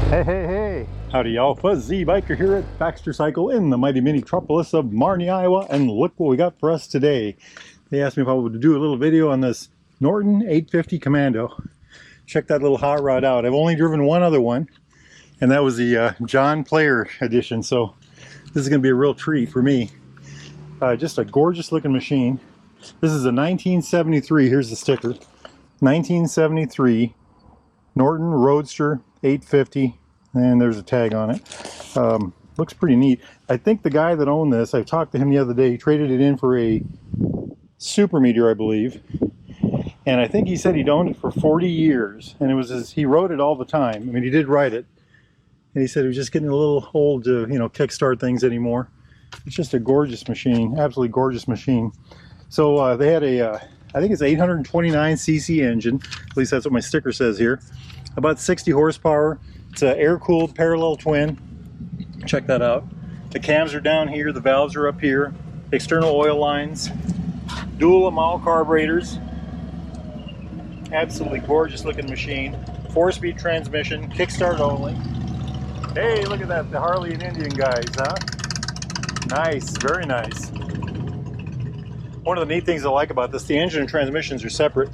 Hey, hey, hey! Howdy y'all, Fuzzy Biker here at Baxter Cycle in the mighty mini-tropolis of Marnie, Iowa, and look what we got for us today. They asked me if I would do a little video on this Norton 850 Commando. Check that little hot rod out. I've only driven one other one, and that was the John Player edition, so this is going to be a real treat for me. Just a gorgeous looking machine. This is a 1973, here's the sticker, 1973 Norton Roadster 850, and there's a tag on it. Looks pretty neat. I think the guy that owned this, I talked to him the other day, he traded it in for a Super Meteor, I believe, and I think he said he'd owned it for 40 years, and it was he rode it all the time. I mean, he did ride it, and he said he was just getting a little old to, you know, kickstart things anymore. It's just a gorgeous machine, absolutely gorgeous machine. So they had a, I think it's 829cc engine, at least that's what my sticker says here. About 60 horsepower. It's an air-cooled parallel twin. Check that out. The cams are down here, the valves are up here. External oil lines. Dual Amal carburetors. Absolutely gorgeous looking machine. 4-speed transmission, kickstart only. Hey, look at that, the Harley and Indian guys, huh? Nice, very nice. One of the neat things I like about this, the engine and transmissions are separate.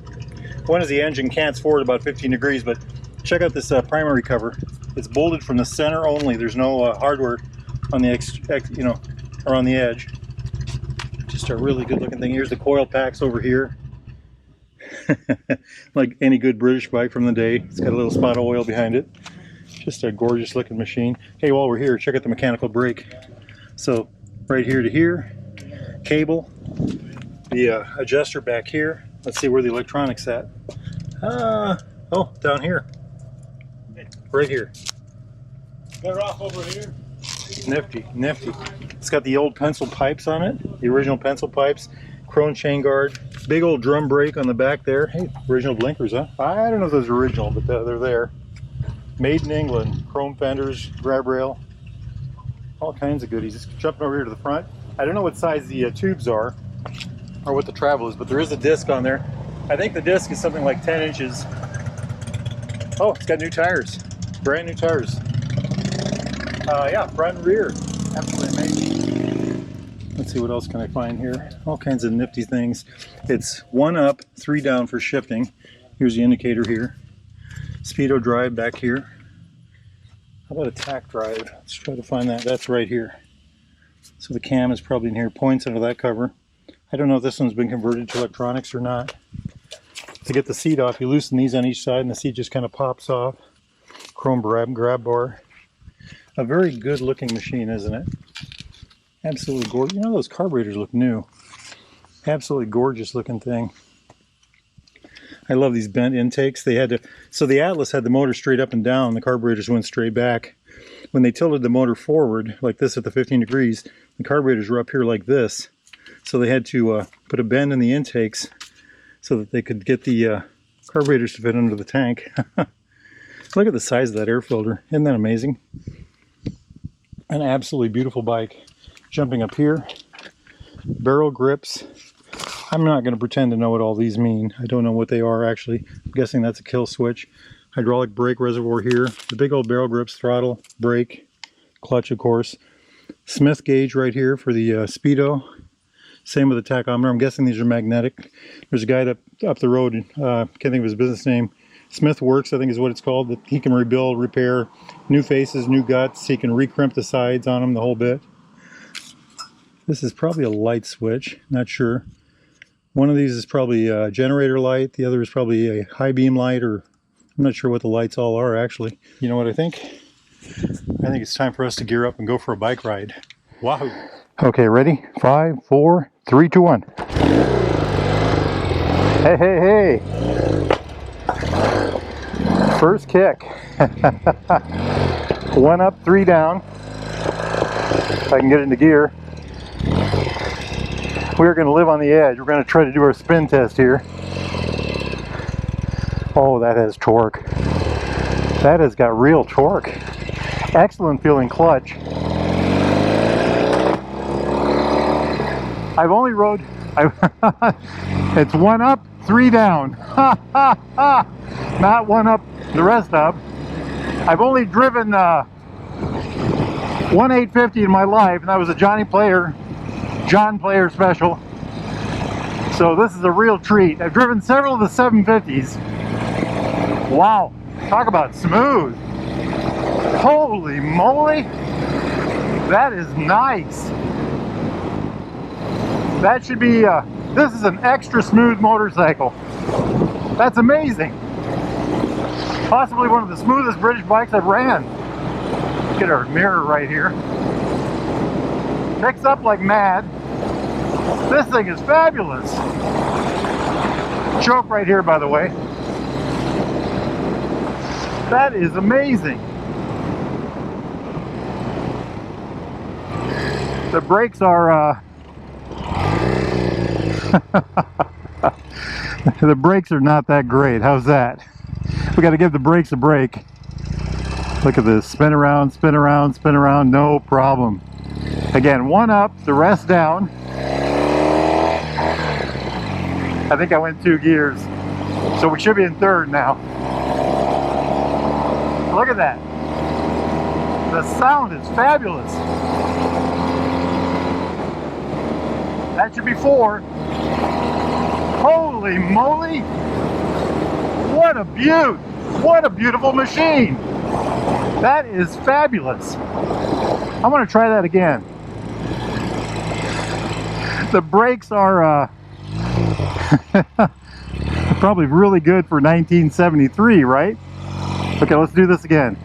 One is the engine cants forward about 15 degrees, but check out this primary cover. It's bolted from the center only. There's no hardware on the or on the edge. Just a really good looking thing. Here's the coil packs over here. Like any good British bike from the day. It's got a little spot of oil behind it. Just a gorgeous looking machine. Hey, while we're here, check out the mechanical brake. So right here to here, cable, the adjuster back here. Let's see where the electronics at. Oh, down here. Right here. They're off over here. Nifty, nifty. It's got the old pencil pipes on it, the original pencil pipes, chrome chain guard, big old drum brake on the back there. Hey, original blinkers, huh? I don't know if those are original, but they're there. Made in England, chrome fenders, grab rail, all kinds of goodies. Just jumping over here to the front. I don't know what size the tubes are, or what the travel is, but there is a disc on there. I think the disc is something like 10 inches. Oh, it's got new tires. Brand new tires. Yeah, front and rear. Absolutely amazing. Let's see, what else can I find here? All kinds of nifty things. It's 1 up, 3 down for shifting. Here's the indicator here. Speedo drive back here. How about a tack drive? Let's try to find that. That's right here. So the cam is probably in here. Points under that cover. I don't know if this one's been converted to electronics or not. To get the seat off, you loosen these on each side and the seat just kind of pops off. Chrome grab bar. A very good looking machine, isn't it? Absolutely gorgeous. You know, those carburetors look new. Absolutely gorgeous looking thing. I love these bent intakes. They had to, so the Atlas had the motor straight up and down, the carburetors went straight back. When they tilted the motor forward, like this at the 15 degrees, the carburetors were up here like this. So they had to put a bend in the intakes so that they could get the carburetors to fit under the tank. Look at the size of that air filter. Isn't that amazing? An absolutely beautiful bike. Jumping up here, barrel grips. I'm not going to pretend to know what all these mean. I don't know what they are actually. I'm guessing that's a kill switch. Hydraulic brake reservoir here. The big old barrel grips, throttle, brake, clutch of course. Smith gauge right here for the speedo. Same with the tachometer. I'm guessing these are magnetic. There's a guy up the road, can't think of his business name. Smith Works, I think is what it's called. That he can rebuild, repair, new faces, new guts. He can recrimp the sides on them, the whole bit. This is probably a light switch, not sure. One of these is probably a generator light. The other is probably a high beam light, or I'm not sure what the lights all are actually. You know what I think? I think it's time for us to gear up and go for a bike ride. Wahoo! Okay, ready? 5, 4, 3, 2, 1. Hey, hey, hey! First kick. 1 up, 3 down. If I can get it into gear. We're going to live on the edge. We're going to try to do our spin test here. Oh, that has torque. That has got real torque. Excellent feeling clutch. I've only rode, it's 1 up, 3 down. Not 1 up, the rest up. I've only driven one 850 in my life, and that was a John Player special. So this is a real treat. I've driven several of the 750s. Wow, talk about smooth. Holy moly, that is nice. That should be, this is an extra smooth motorcycle. That's amazing. Possibly one of the smoothest British bikes I've ran. Get our mirror right here. Picks up like mad. This thing is fabulous. Choke right here, by the way. That is amazing. The brakes are the brakes are not that great. How's that? We got to give the brakes a break. Look at this. Spin around, spin around, spin around. No problem. Again, one up, the rest down. I think I went 2 gears. So we should be in third now. Look at that. The sound is fabulous. That should be 4. Holy moly! What a beaut! What a beautiful machine! That is fabulous. I want to try that again. The brakes are probably really good for 1973, right? Okay, let's do this again.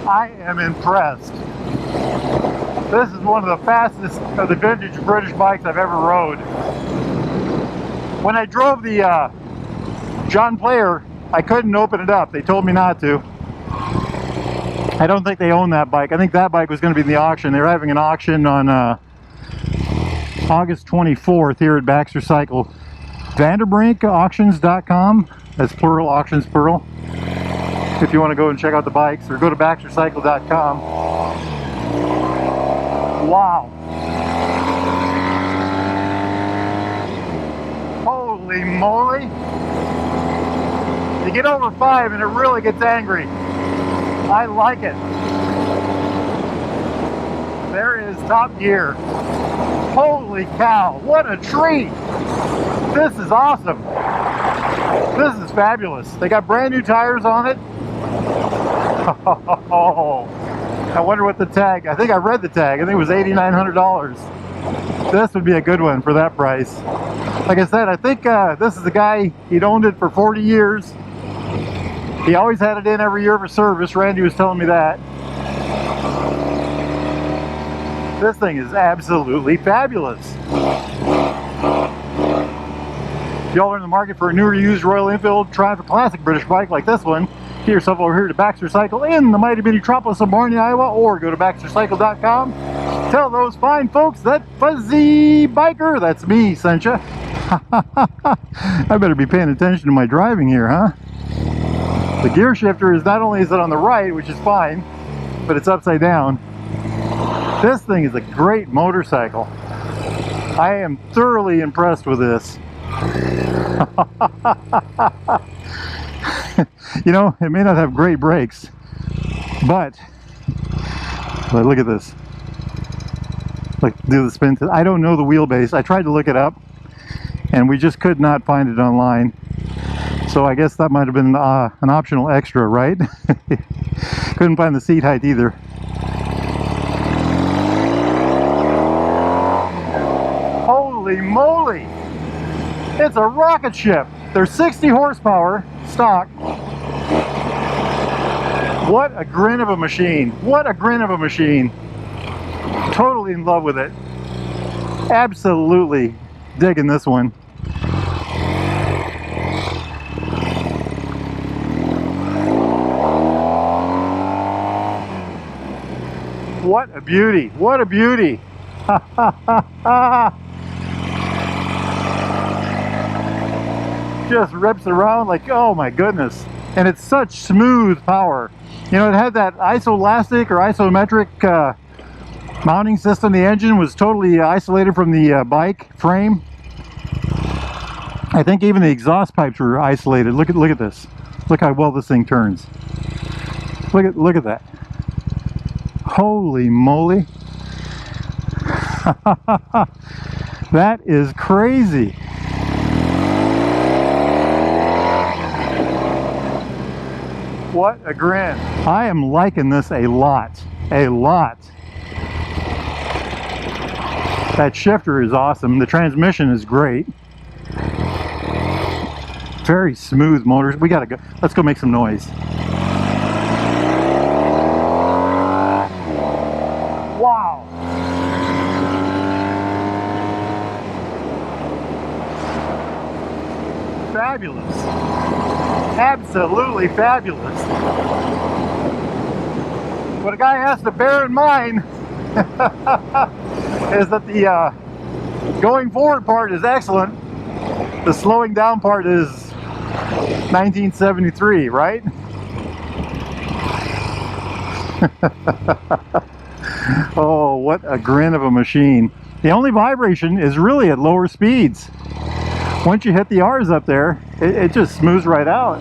I am impressed. This is one of the fastest of the vintage British bikes I've ever rode. When I drove the John Player, I couldn't open it up. They told me not to. I don't think they own that bike. I think that bike was going to be in the auction. They're having an auction on August 24th here at Baxter Cycle. VanderbrinkAuctions.com. That's plural, auctions plural. If you want to go and check out the bikes, or go to BaxterCycle.com. Wow. Holy moly. You get over 5 and it really gets angry. I like it. There is top gear. Holy cow, what a treat. This is awesome. This is fabulous. They got brand new tires on it. Oh, I wonder what the tag, I think I read the tag. I think it was $8,900. This would be a good one for that price. Like I said, I think this is a guy, he'd owned it for 40 years. He always had it in every year for service. Randy was telling me that. This thing is absolutely fabulous. If y'all are in the market for a newer used Royal Enfield Triumph or Classic British bike like this one, get yourself over here to Baxter Cycle in the mighty metropolis of Barney, Iowa, or go to BaxterCycle.com. Tell those fine folks that fuzzy biker, that's me, sent ya. I better be paying attention to my driving here, huh? The gear shifter is not only is it on the right, which is fine, but it's upside down. This thing is a great motorcycle. I am thoroughly impressed with this. You know, it may not have great brakes, but look at this. Like, do the spin. I don't know the wheelbase. I tried to look it up, and we just could not find it online. So I guess that might have been an optional extra, right? Couldn't find the seat height either. Holy moly! It's a rocket ship. There's 60 horsepower stock. What a grin of a machine. What a grin of a machine. Totally in love with it. Absolutely digging this one. What a beauty. What a beauty. Just rips around like, oh my goodness. And it's such smooth power. You know, it had that isoelastic or isometric mounting system. The engine was totally isolated from the bike frame. I think even the exhaust pipes were isolated. Look at this. Look how well this thing turns. Look at that. Holy moly. That is crazy. What a grin. I am liking this a lot. A lot. That shifter is awesome. The transmission is great. Very smooth motors. We gotta go. Let's go make some noise. Wow. Fabulous. Absolutely fabulous. What a guy has to bear in mind is that the going forward part is excellent. The slowing down part is 1973, right? Oh, what a grin of a machine. The only vibration is really at lower speeds. Once you hit the R's up there, it just smooths right out.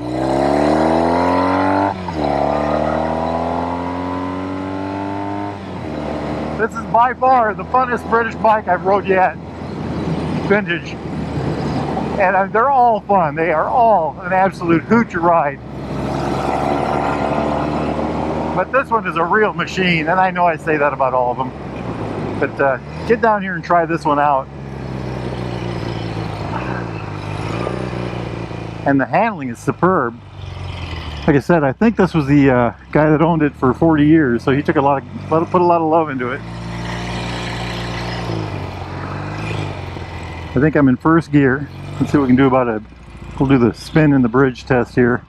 This is by far the funnest British bike I've rode yet. Vintage. And they're all fun. They are all an absolute hoot to ride. But this one is a real machine, and I know I say that about all of them. But get down here and try this one out. And the handling is superb. Like I said, I think this was the guy that owned it for 40 years, so he took put a lot of love into it. I think I'm in first gear. Let's see what we can do about it. We'll do the spin in the bridge test here.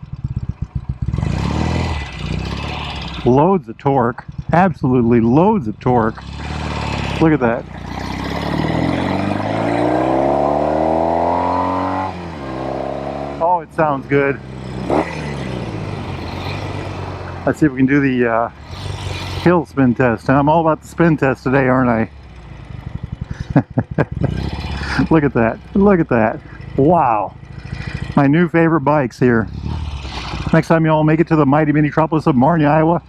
Loads of torque. Absolutely loads of torque. Look at that. Oh, it sounds good. Let's see if we can do the hill spin test. I'm all about the spin test today, aren't I? Look at that. Look at that. Wow. My new favorite bikes here. Next time you all make it to the mighty metropolis of Marnie, Iowa,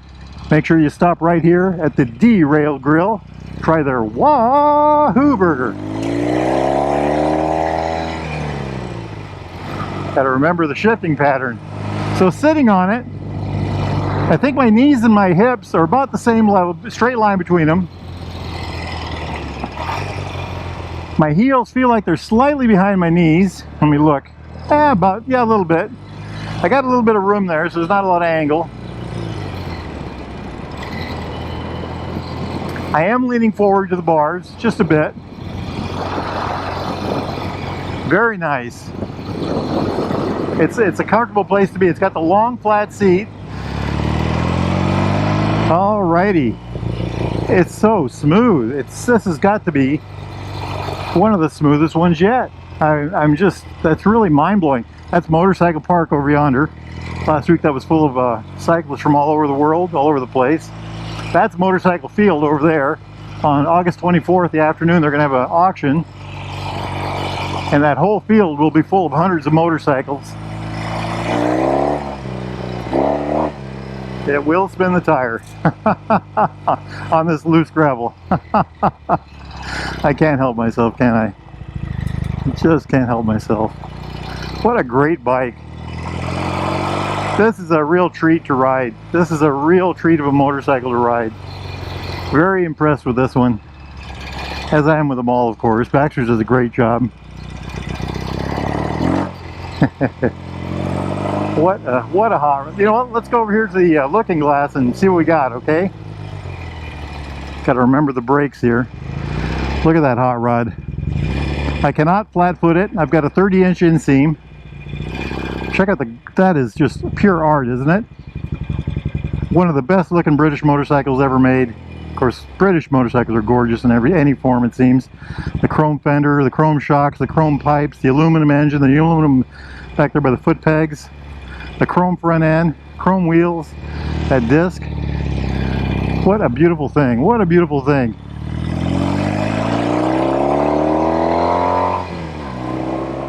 make sure you stop right here at the D-Rail Grill. Try their Wahoo burger. Gotta remember the shifting pattern. So sitting on it, I think my knees and my hips are about the same level, straight line between them. My heels feel like they're slightly behind my knees. Let me look. A little bit. I got a little bit of room there, so there's not a lot of angle. I am leaning forward to the bars, just a bit. Very nice. It's a comfortable place to be. It's got the long flat seat. Alrighty. It's so smooth. This has got to be one of the smoothest ones yet. That's really mind-blowing. That's Motorcycle Park over yonder. Last week that was full of cyclists from all over the world, all over the place. That's Motorcycle Field over there. On August 24th, the afternoon, they're going to have an auction. And that whole field will be full of hundreds of motorcycles. It will spin the tire on this loose gravel. I can't help myself, can I? Just can't help myself. What a great bike. This is a real treat to ride. This is a real treat of a motorcycle to ride. Very impressed with this one. As I am with them all, of course. Baxter's does a great job. What a hot... You know what? Let's go over here to the looking glass and see what we got, okay? Got to remember the brakes here. Look at that hot rod. I cannot flat foot it. I've got a 30-inch inseam. Check out that is just pure art, isn't it? One of the best looking British motorcycles ever made. Of course, British motorcycles are gorgeous in any form, it seems. The chrome fender, the chrome shocks, the chrome pipes, the aluminum engine, the aluminum back there by the foot pegs, the chrome front end, chrome wheels. that disc. What a beautiful thing. What a beautiful thing.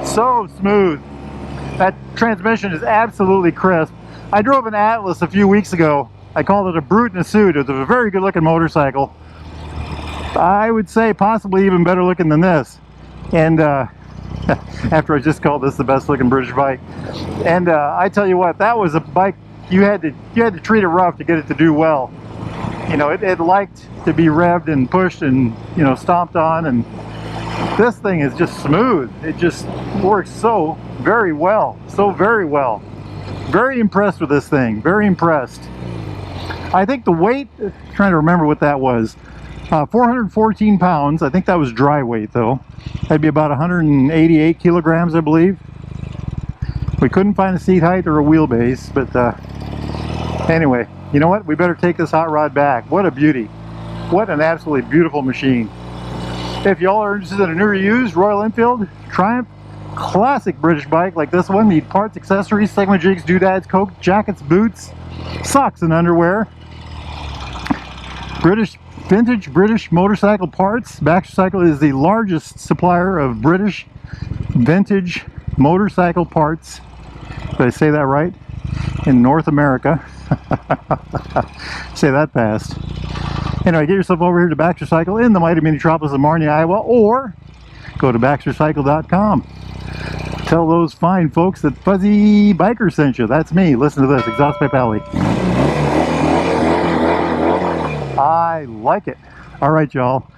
So smooth. That transmission is absolutely crisp. I drove an Atlas a few weeks ago. I called it a brute in a suit. It was a very good looking motorcycle. I would say possibly even better looking than this. And after I just called this the best looking British bike. And I tell you what, that was a bike you had to treat it rough to get it to do well. You know, it liked to be revved and pushed and, you know, stomped on, and this thing is just smooth. It just works so very well, so very well. Very impressed with this thing, very impressed. I think the weight, trying to remember what that was, 414 pounds. I think that was dry weight though. That'd be about 188 kilograms, I believe. We couldn't find a seat height or a wheelbase, but anyway, you know what? We better take this hot rod back. What a beauty. What an absolutely beautiful machine. If y'all are interested in a new or used Royal Enfield Triumph classic British bike like this one, need parts, accessories, segment jigs, doodads, coke, jackets, boots, socks and underwear, vintage British motorcycle parts. Baxter Cycle is the largest supplier of British vintage motorcycle parts. Did I say that right? In North America. Say that fast. Anyway, get yourself over here to Baxter Cycle in the mighty metropolis of Marnie, Iowa, or go to baxtercycle.com. Tell those fine folks that Fuzzy Biker sent you. That's me. Listen to this, Exhaust Pipe Alley. I like it. All right, y'all.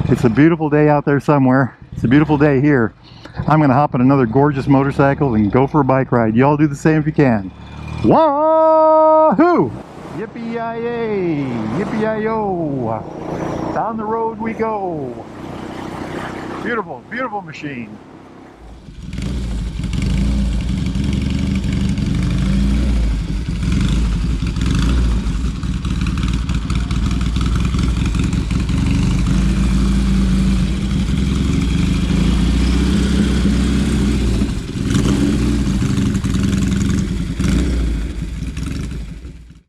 It's a beautiful day out there somewhere. It's a beautiful day here. I'm going to hop on another gorgeous motorcycle and go for a bike ride. Y'all do the same if you can. Wahoo! Yippee-yi-yay! Yippee-yi-yo! Down the road we go. Beautiful, beautiful machine.